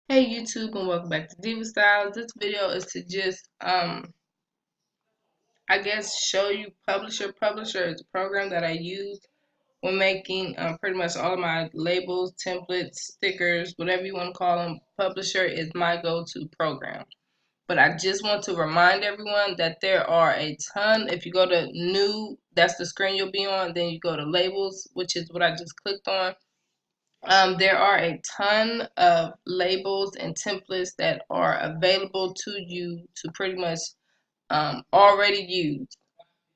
Hey YouTube, and welcome back to Diva Styles. This video is to just I guess show you Publisher. Publisher is a program that I use when making pretty much all of my labels, templates, stickers, whatever you want to call them. Publisher is my go-to program. But I just want to remind everyone that there are a ton. If you go to new, that's the screen you'll be on, then you go to labels, which is what I just clicked on. There are a ton of labels and templates that are available to you to pretty much already use.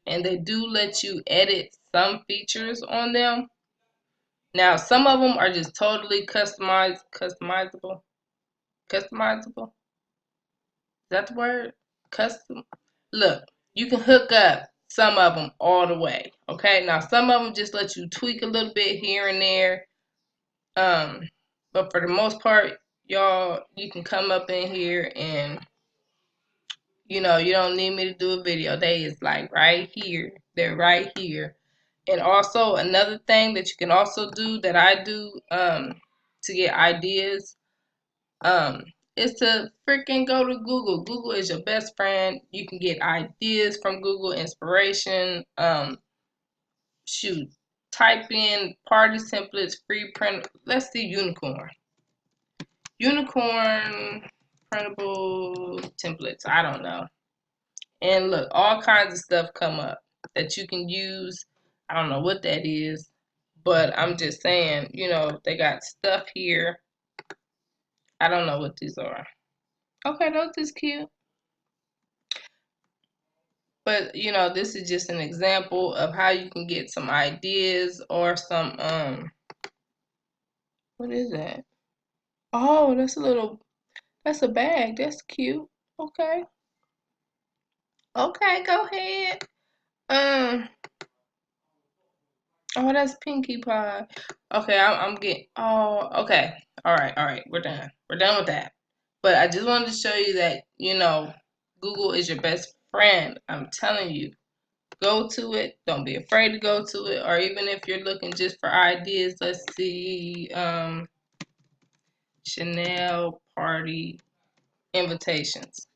And they do let you edit some features on them. Now, some of them are just totally customizable. Customizable? Is that the word? Custom? Look, you can hook up some of them all the way. Okay, now some of them just let you tweak a little bit here and there. But for the most part, y'all, you can come up in here and, you don't need me to do a video. They is like right here. They're right here. And also another thing that you can also do that I do to get ideas is to freaking go to Google. Google is your best friend. You can get ideas from Google, inspiration. Shoot, type in party templates, free print. Let's see unicorn. Unicorn printable templates. I don't know. And look, all kinds of stuff come up that you can use. I don't know what that is, but I'm just saying, they got stuff here. I don't know what these are. Okay, those is cute. But this is just an example of how you can get some ideas or some what is that? Oh, that's a bag. That's cute. Okay. Okay, go ahead. Um Oh, that's Pinkie Pie. Okay, I'm getting. Oh, okay. All right. We're done. We're done with that. But I just wanted to show you that Google is your best friend. I'm telling you, go to it. Don't be afraid to go to it. Or even if you're looking just for ideas, let's see, Chanel party invitations.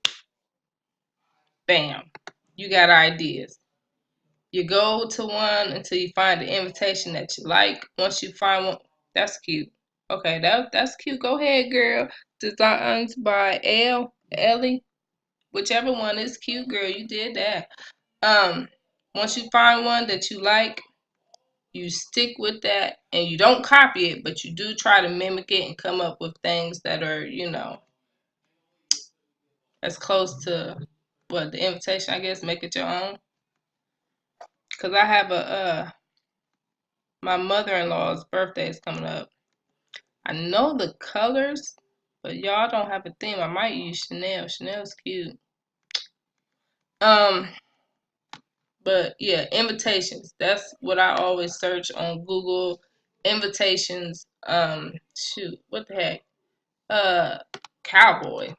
Bam, you got ideas. You go to one until you find the invitation that you like. Once you find one, that's cute. Okay, that's cute. Go ahead, girl. Designs by Ellie. Whichever one is cute, girl. You did that. Once you find one that you like, you stick with that and you don't copy it, but you do try to mimic it and come up with things that are, as close to what the invitation, I guess, make it your own. Cause I have my mother-in-law's birthday is coming up. I know the colors, but y'all don't have a theme. I might use Chanel. Chanel's cute. Um, but yeah, invitations. That's what I always search on Google. Invitations. Shoot, what the heck? Uh, cowboy.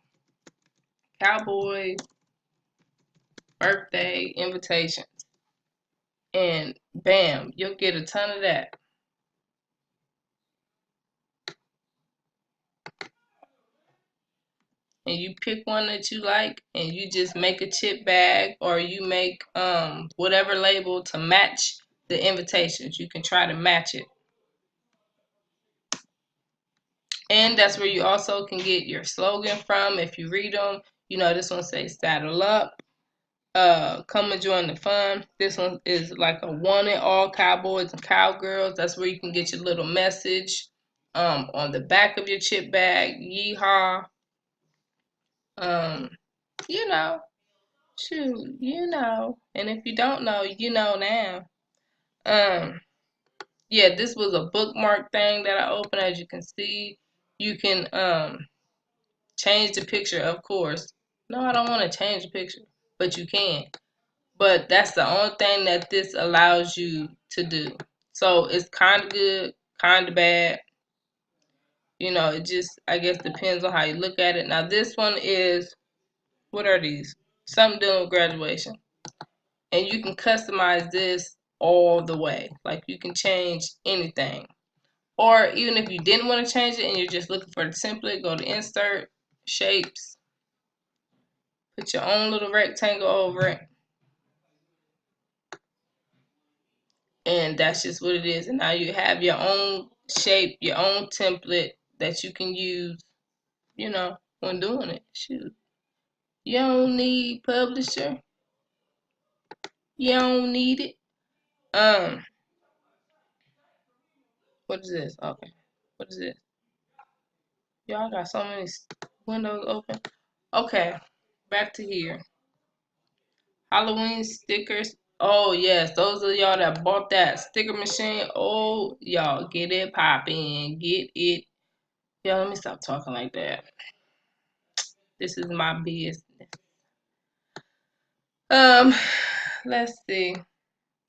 Cowboy birthday invitation. And bam, you'll get a ton of that. And you pick one that you like and you just make a chip bag or you make whatever label to match the invitations. You can try to match it. And that's where you also can get your slogan from. If you read them, this one says saddle up, come and join the fun. This one is like a wanted all cowboys and cowgirls. That's where you can get your little message on the back of your chip bag. Yeehaw. Um, you know, Shoot, and if you don't know, you know now. Um, yeah, this was a bookmark thing that I opened. As you can see, you can change the picture, of course. No, I don't want to change the picture, but you can. But that's the only thing that this allows you to do. So it's kind of good, kind of bad. It just, I guess, depends on how you look at it. Now, this one is, what are these? Something dealing with graduation. And you can customize this all the way. Like you can change anything. Or even if you didn't want to change it and you're just looking for the template, go to Insert, Shapes, put your own little rectangle over it. And that's just what it is. And now you have your own shape, your own template that you can use, you know, when doing it. Shoot. You don't need Publisher. You don't need it. What is this? Okay. What is this? Y'all got so many windows open. Okay. Back to here. Halloween stickers. Oh yes, those of y'all that bought that sticker machine. Oh, y'all get it popping. Get it. Y'all, let me stop talking like that. This is my business. Let's see.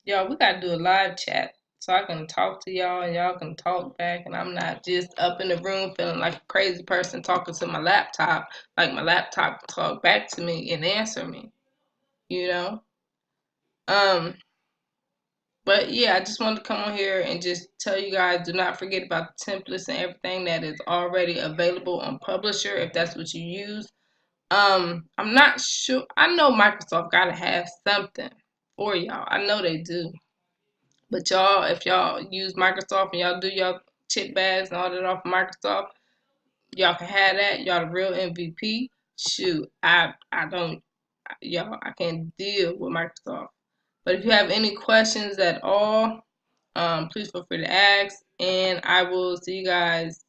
Y'all, we gotta do a live chat so I can talk to y'all and y'all can talk back, and I'm not just up in the room feeling like a crazy person talking to my laptop, like my laptop can talk back to me and answer me, you know? But yeah, I just wanted to come on here and just tell you guys, do not forget about the templates and everything that is already available on Publisher if that's what you use. I'm not sure. I know Microsoft gotta have something for y'all. I know they do. But y'all, if y'all use Microsoft and y'all do y'all chip bags and all that off of Microsoft, y'all can have that. Y'all the real MVP. Shoot, I don't, y'all, I can't deal with Microsoft. But if you have any questions at all, please feel free to ask, and I will see you guys